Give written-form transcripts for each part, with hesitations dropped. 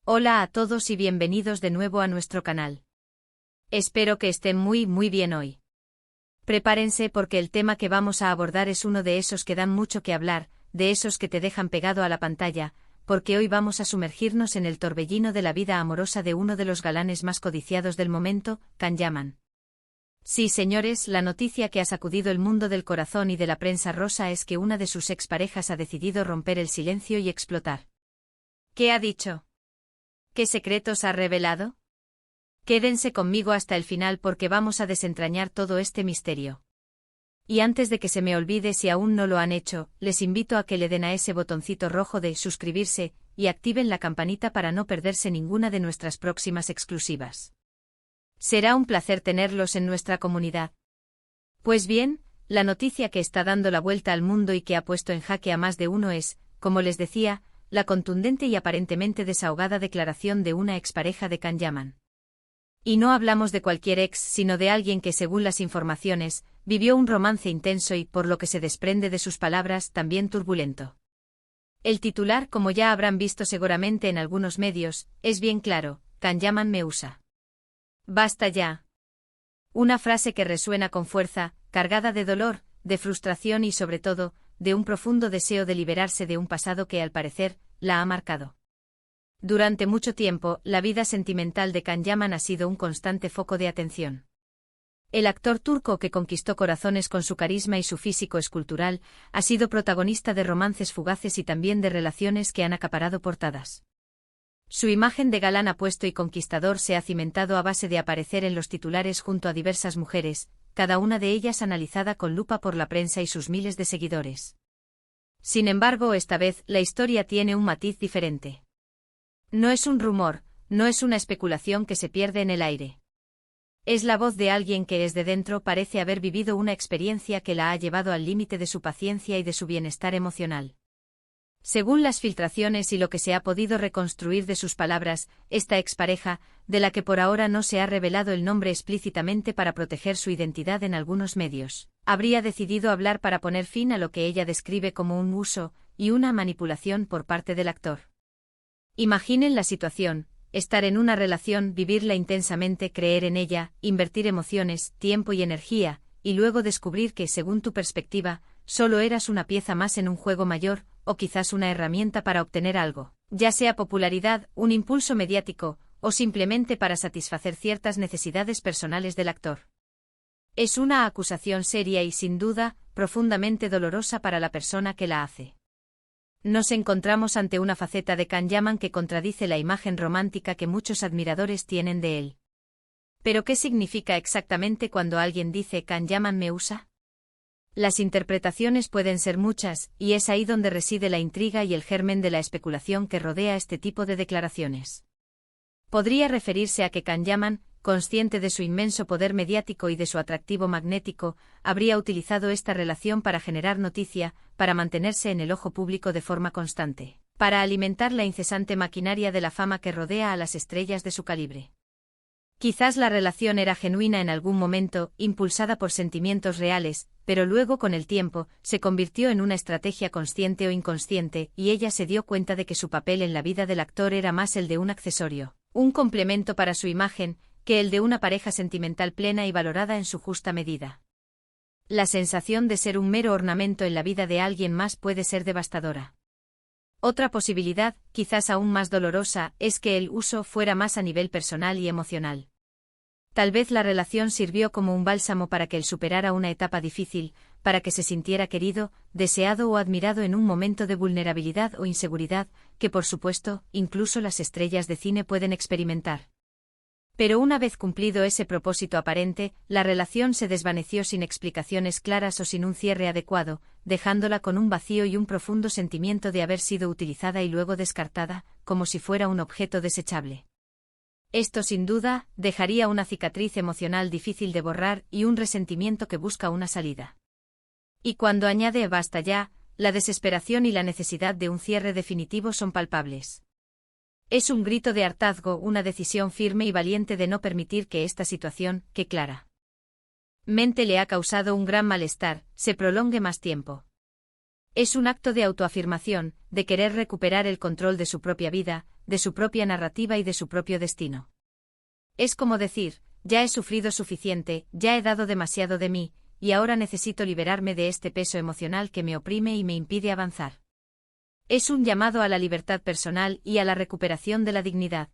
Hola a todos y bienvenidos de nuevo a nuestro canal. Espero que estén muy bien hoy. Prepárense porque el tema que vamos a abordar es uno de esos que dan mucho que hablar, de esos que te dejan pegado a la pantalla, porque hoy vamos a sumergirnos en el torbellino de la vida amorosa de uno de los galanes más codiciados del momento, Can Yaman. Sí, señores, la noticia que ha sacudido el mundo del corazón y de la prensa rosa es que una de sus exparejas ha decidido romper el silencio y explotar. ¿Qué ha dicho? ¿Qué secretos ha revelado? Quédense conmigo hasta el final porque vamos a desentrañar todo este misterio. Y antes de que se me olvide, si aún no lo han hecho, les invito a que le den a ese botoncito rojo de suscribirse y activen la campanita para no perderse ninguna de nuestras próximas exclusivas. Será un placer tenerlos en nuestra comunidad. Pues bien, la noticia que está dando la vuelta al mundo y que ha puesto en jaque a más de uno es, como les decía, la contundente y aparentemente desahogada declaración de una expareja de Can Yaman. Y no hablamos de cualquier ex, sino de alguien que, según las informaciones, vivió un romance intenso y, por lo que se desprende de sus palabras, también turbulento. El titular, como ya habrán visto seguramente en algunos medios, es bien claro: Can Yaman me usa. ¡Basta ya! Una frase que resuena con fuerza, cargada de dolor, de frustración y, sobre todo, de un profundo deseo de liberarse de un pasado que, al parecer, la ha marcado. Durante mucho tiempo, la vida sentimental de Can Yaman ha sido un constante foco de atención. El actor turco que conquistó corazones con su carisma y su físico escultural, ha sido protagonista de romances fugaces y también de relaciones que han acaparado portadas. Su imagen de galán apuesto y conquistador se ha cimentado a base de aparecer en los titulares junto a diversas mujeres, cada una de ellas analizada con lupa por la prensa y sus miles de seguidores. Sin embargo, esta vez, la historia tiene un matiz diferente. No es un rumor, no es una especulación que se pierde en el aire. Es la voz de alguien que desde dentro parece haber vivido una experiencia que la ha llevado al límite de su paciencia y de su bienestar emocional. Según las filtraciones y lo que se ha podido reconstruir de sus palabras, esta expareja, de la que por ahora no se ha revelado el nombre explícitamente para proteger su identidad en algunos medios, habría decidido hablar para poner fin a lo que ella describe como un uso y una manipulación por parte del actor. Imaginen la situación: estar en una relación, vivirla intensamente, creer en ella, invertir emociones, tiempo y energía, y luego descubrir que, según tu perspectiva, solo eras una pieza más en un juego mayor, o quizás una herramienta para obtener algo, ya sea popularidad, un impulso mediático, o simplemente para satisfacer ciertas necesidades personales del actor. Es una acusación seria y, sin duda, profundamente dolorosa para la persona que la hace. Nos encontramos ante una faceta de Can Yaman que contradice la imagen romántica que muchos admiradores tienen de él. ¿Pero qué significa exactamente cuando alguien dice Can Yaman me usa? Las interpretaciones pueden ser muchas, y es ahí donde reside la intriga y el germen de la especulación que rodea este tipo de declaraciones. Podría referirse a que Can Yaman, consciente de su inmenso poder mediático y de su atractivo magnético, habría utilizado esta relación para generar noticia, para mantenerse en el ojo público de forma constante, para alimentar la incesante maquinaria de la fama que rodea a las estrellas de su calibre. Quizás la relación era genuina en algún momento, impulsada por sentimientos reales, pero luego, con el tiempo, se convirtió en una estrategia consciente o inconsciente, y ella se dio cuenta de que su papel en la vida del actor era más el de un accesorio, un complemento para su imagen, que el de una pareja sentimental plena y valorada en su justa medida. La sensación de ser un mero ornamento en la vida de alguien más puede ser devastadora. Otra posibilidad, quizás aún más dolorosa, es que el uso fuera más a nivel personal y emocional. Tal vez la relación sirvió como un bálsamo para que él superara una etapa difícil, para que se sintiera querido, deseado o admirado en un momento de vulnerabilidad o inseguridad, que por supuesto, incluso las estrellas de cine pueden experimentar. Pero una vez cumplido ese propósito aparente, la relación se desvaneció sin explicaciones claras o sin un cierre adecuado, dejándola con un vacío y un profundo sentimiento de haber sido utilizada y luego descartada, como si fuera un objeto desechable. Esto sin duda dejaría una cicatriz emocional difícil de borrar y un resentimiento que busca una salida. Y cuando añade basta ya, la desesperación y la necesidad de un cierre definitivo son palpables. Es un grito de hartazgo, una decisión firme y valiente de no permitir que esta situación, que claramente le ha causado un gran malestar, se prolongue más tiempo. Es un acto de autoafirmación, de querer recuperar el control de su propia vida, de su propia narrativa y de su propio destino. Es como decir, ya he sufrido suficiente, ya he dado demasiado de mí, y ahora necesito liberarme de este peso emocional que me oprime y me impide avanzar. Es un llamado a la libertad personal y a la recuperación de la dignidad.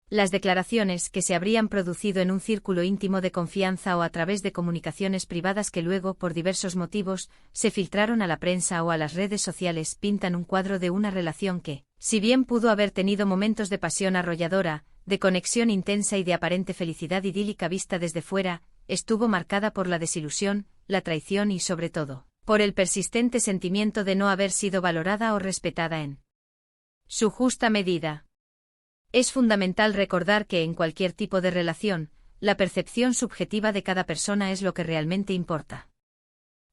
Las declaraciones que se habrían producido en un círculo íntimo de confianza o a través de comunicaciones privadas que luego, por diversos motivos, se filtraron a la prensa o a las redes sociales pintan un cuadro de una relación que, si bien pudo haber tenido momentos de pasión arrolladora, de conexión intensa y de aparente felicidad idílica vista desde fuera, estuvo marcada por la desilusión, la traición y, sobre todo, por el persistente sentimiento de no haber sido valorada o respetada en su justa medida. Es fundamental recordar que en cualquier tipo de relación, la percepción subjetiva de cada persona es lo que realmente importa.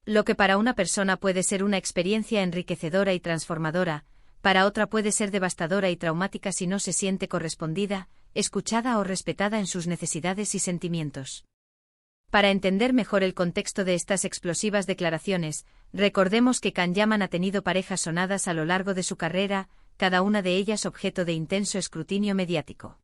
Lo que para una persona puede ser una experiencia enriquecedora y transformadora, para otra puede ser devastadora y traumática si no se siente correspondida, escuchada o respetada en sus necesidades y sentimientos. Para entender mejor el contexto de estas explosivas declaraciones, recordemos que Can Yaman ha tenido parejas sonadas a lo largo de su carrera, cada una de ellas objeto de intenso escrutinio mediático.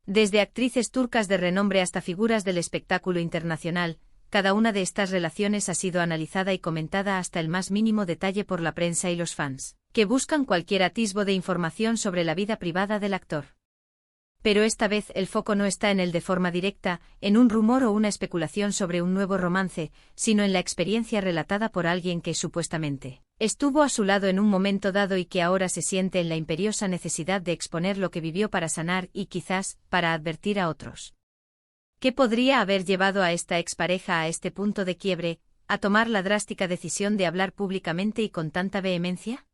Desde actrices turcas de renombre hasta figuras del espectáculo internacional, cada una de estas relaciones ha sido analizada y comentada hasta el más mínimo detalle por la prensa y los fans, que buscan cualquier atisbo de información sobre la vida privada del actor. Pero esta vez el foco no está en él de forma directa, en un rumor o una especulación sobre un nuevo romance, sino en la experiencia relatada por alguien que, supuestamente, estuvo a su lado en un momento dado y que ahora se siente en la imperiosa necesidad de exponer lo que vivió para sanar y, quizás, para advertir a otros. ¿Qué podría haber llevado a esta expareja a este punto de quiebre, a tomar la drástica decisión de hablar públicamente y con tanta vehemencia?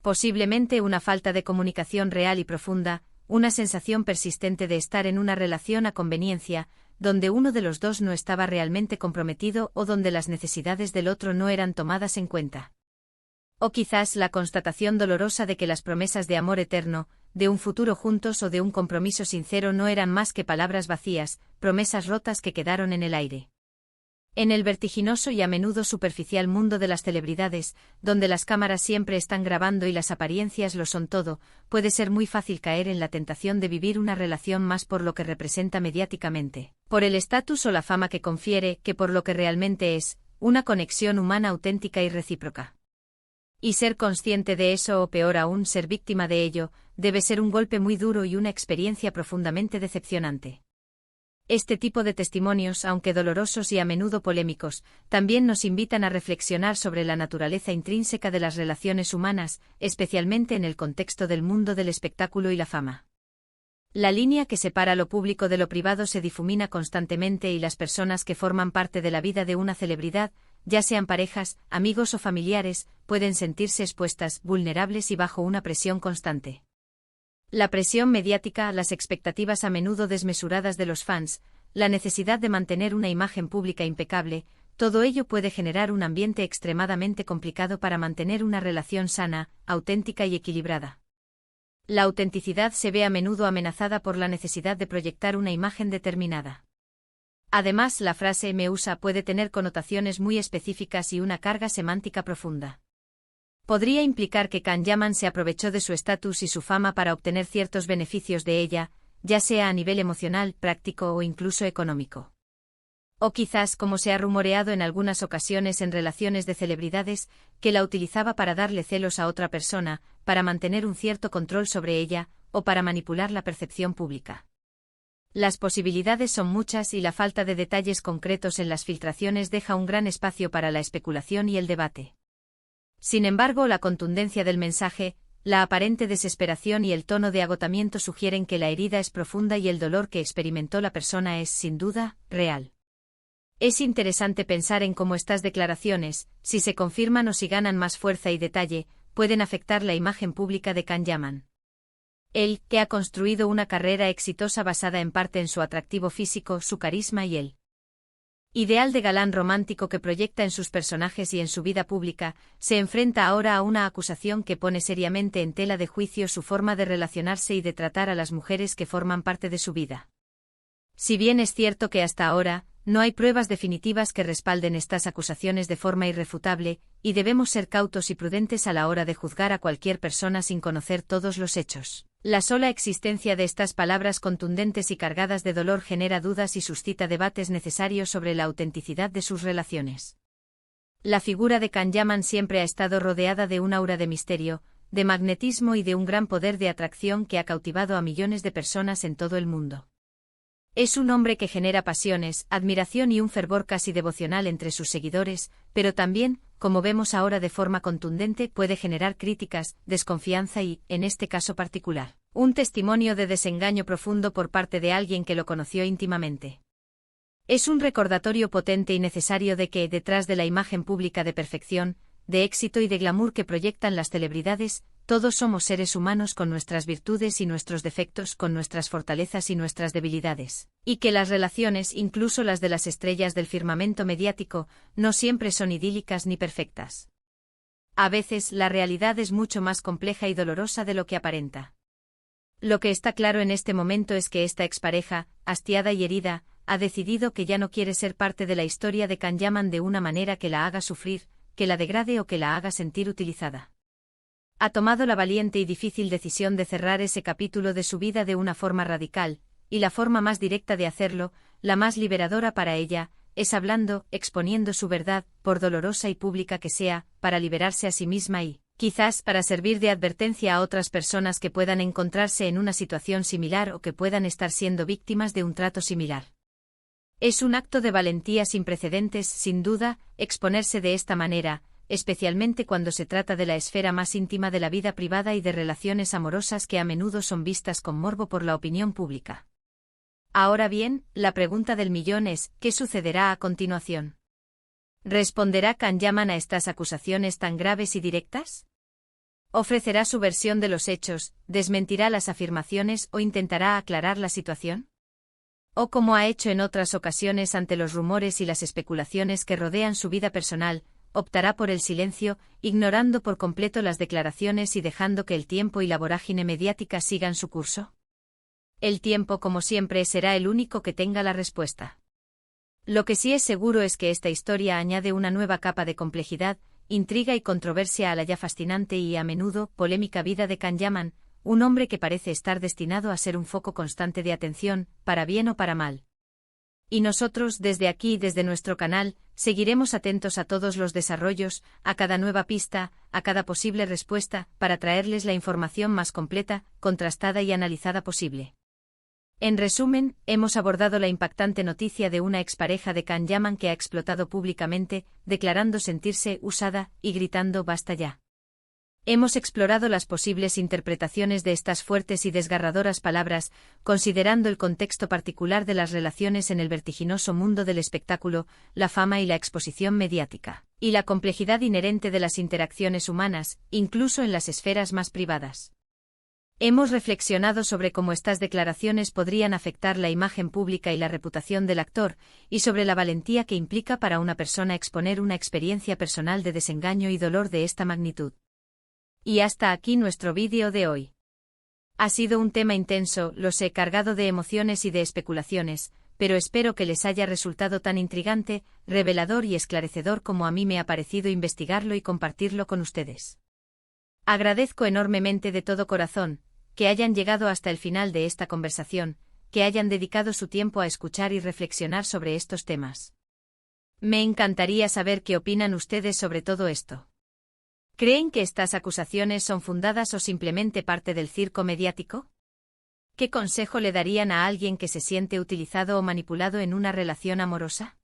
Posiblemente una falta de comunicación real y profunda, una sensación persistente de estar en una relación a conveniencia, donde uno de los dos no estaba realmente comprometido o donde las necesidades del otro no eran tomadas en cuenta. O quizás la constatación dolorosa de que las promesas de amor eterno, de un futuro juntos o de un compromiso sincero no eran más que palabras vacías, promesas rotas que quedaron en el aire. En el vertiginoso y a menudo superficial mundo de las celebridades, donde las cámaras siempre están grabando y las apariencias lo son todo, puede ser muy fácil caer en la tentación de vivir una relación más por lo que representa mediáticamente, por el estatus o la fama que confiere, que por lo que realmente es, una conexión humana auténtica y recíproca. Y ser consciente de eso o peor aún ser víctima de ello, debe ser un golpe muy duro y una experiencia profundamente decepcionante. Este tipo de testimonios, aunque dolorosos y a menudo polémicos, también nos invitan a reflexionar sobre la naturaleza intrínseca de las relaciones humanas, especialmente en el contexto del mundo del espectáculo y la fama. La línea que separa lo público de lo privado se difumina constantemente y las personas que forman parte de la vida de una celebridad, ya sean parejas, amigos o familiares, pueden sentirse expuestas, vulnerables y bajo una presión constante. La presión mediática, las expectativas a menudo desmesuradas de los fans, la necesidad de mantener una imagen pública impecable, todo ello puede generar un ambiente extremadamente complicado para mantener una relación sana, auténtica y equilibrada. La autenticidad se ve a menudo amenazada por la necesidad de proyectar una imagen determinada. Además, la frase "me usa" puede tener connotaciones muy específicas y una carga semántica profunda. Podría implicar que Can Yaman se aprovechó de su estatus y su fama para obtener ciertos beneficios de ella, ya sea a nivel emocional, práctico o incluso económico. O quizás, como se ha rumoreado en algunas ocasiones en relaciones de celebridades, que la utilizaba para darle celos a otra persona, para mantener un cierto control sobre ella, o para manipular la percepción pública. Las posibilidades son muchas y la falta de detalles concretos en las filtraciones deja un gran espacio para la especulación y el debate. Sin embargo, la contundencia del mensaje, la aparente desesperación y el tono de agotamiento sugieren que la herida es profunda y el dolor que experimentó la persona es, sin duda, real. Es interesante pensar en cómo estas declaraciones, si se confirman o si ganan más fuerza y detalle, pueden afectar la imagen pública de Can Yaman. Él, que ha construido una carrera exitosa basada en parte en su atractivo físico, su carisma y el ideal de galán romántico que proyecta en sus personajes y en su vida pública, se enfrenta ahora a una acusación que pone seriamente en tela de juicio su forma de relacionarse y de tratar a las mujeres que forman parte de su vida. Si bien es cierto que hasta ahora, No hay pruebas definitivas que respalden estas acusaciones de forma irrefutable, y debemos ser cautos y prudentes a la hora de juzgar a cualquier persona sin conocer todos los hechos. La sola existencia de estas palabras contundentes y cargadas de dolor genera dudas y suscita debates necesarios sobre la autenticidad de sus relaciones. La figura de Kanyaman siempre ha estado rodeada de un aura de misterio, de magnetismo y de un gran poder de atracción que ha cautivado a millones de personas en todo el mundo. Es un hombre que genera pasiones, admiración y un fervor casi devocional entre sus seguidores, pero también, como vemos ahora de forma contundente, puede generar críticas, desconfianza y, en este caso particular, un testimonio de desengaño profundo por parte de alguien que lo conoció íntimamente. Es un recordatorio potente y necesario de que, detrás de la imagen pública de perfección, de éxito y de glamour que proyectan las celebridades, todos somos seres humanos con nuestras virtudes y nuestros defectos, con nuestras fortalezas y nuestras debilidades, y que las relaciones, incluso las de las estrellas del firmamento mediático, no siempre son idílicas ni perfectas. A veces la realidad es mucho más compleja y dolorosa de lo que aparenta. Lo que está claro en este momento es que esta expareja, hastiada y herida, ha decidido que ya no quiere ser parte de la historia de Kanyaman de una manera que la haga sufrir, que la degrade o que la haga sentir utilizada. Ha tomado la valiente y difícil decisión de cerrar ese capítulo de su vida de una forma radical, y la forma más directa de hacerlo, la más liberadora para ella, es hablando, exponiendo su verdad, por dolorosa y pública que sea, para liberarse a sí misma y, quizás, para servir de advertencia a otras personas que puedan encontrarse en una situación similar o que puedan estar siendo víctimas de un trato similar. Es un acto de valentía sin precedentes, sin duda, exponerse de esta manera, especialmente cuando se trata de la esfera más íntima de la vida privada y de relaciones amorosas que a menudo son vistas con morbo por la opinión pública. Ahora bien, la pregunta del millón es, ¿qué sucederá a continuación? ¿Responderá Kanyaman a estas acusaciones tan graves y directas? ¿Ofrecerá su versión de los hechos, desmentirá las afirmaciones o intentará aclarar la situación? O como ha hecho en otras ocasiones ante los rumores y las especulaciones que rodean su vida personal, optará por el silencio, ignorando por completo las declaraciones y dejando que el tiempo y la vorágine mediática sigan su curso. El tiempo, como siempre, será el único que tenga la respuesta. Lo que sí es seguro es que esta historia añade una nueva capa de complejidad, intriga y controversia a la ya fascinante y, a menudo, polémica vida de Kanyaman, un hombre que parece estar destinado a ser un foco constante de atención, para bien o para mal. Y nosotros, desde aquí, desde nuestro canal, seguiremos atentos a todos los desarrollos, a cada nueva pista, a cada posible respuesta, para traerles la información más completa, contrastada y analizada posible. En resumen, hemos abordado la impactante noticia de una expareja de Kanyaman que ha explotado públicamente, declarando sentirse usada y gritando «basta ya». Hemos explorado las posibles interpretaciones de estas fuertes y desgarradoras palabras, considerando el contexto particular de las relaciones en el vertiginoso mundo del espectáculo, la fama y la exposición mediática, y la complejidad inherente de las interacciones humanas, incluso en las esferas más privadas. Hemos reflexionado sobre cómo estas declaraciones podrían afectar la imagen pública y la reputación del actor, y sobre la valentía que implica para una persona exponer una experiencia personal de desengaño y dolor de esta magnitud. Y hasta aquí nuestro vídeo de hoy. Ha sido un tema intenso, lo sé, cargado de emociones y de especulaciones, pero espero que les haya resultado tan intrigante, revelador y esclarecedor como a mí me ha parecido investigarlo y compartirlo con ustedes. Agradezco enormemente de todo corazón que hayan llegado hasta el final de esta conversación, que hayan dedicado su tiempo a escuchar y reflexionar sobre estos temas. Me encantaría saber qué opinan ustedes sobre todo esto. ¿Creen que estas acusaciones son fundadas o simplemente parte del circo mediático? ¿Qué consejo le darían a alguien que se siente utilizado o manipulado en una relación amorosa?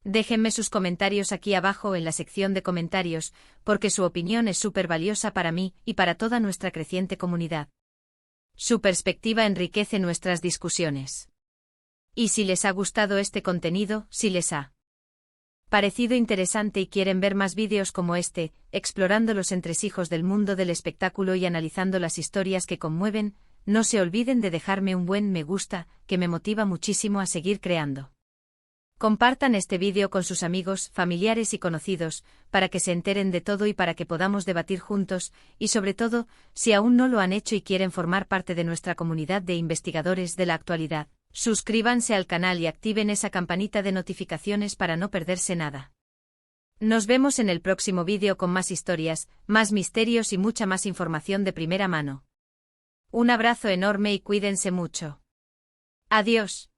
Déjenme sus comentarios aquí abajo en la sección de comentarios, porque su opinión es súper valiosa para mí y para toda nuestra creciente comunidad. Su perspectiva enriquece nuestras discusiones. Y si les ha gustado este contenido, si les ha parecido interesante y quieren ver más vídeos como este, explorando los entresijos del mundo del espectáculo y analizando las historias que conmueven, no se olviden de dejarme un buen me gusta, que me motiva muchísimo a seguir creando. Compartan este vídeo con sus amigos, familiares y conocidos, para que se enteren de todo y para que podamos debatir juntos, y sobre todo, si aún no lo han hecho y quieren formar parte de nuestra comunidad de investigadores de la actualidad, Suscríbanse al canal y activen esa campanita de notificaciones para no perderse nada. Nos vemos en el próximo vídeo con más historias, más misterios y mucha más información de primera mano. Un abrazo enorme y cuídense mucho. Adiós.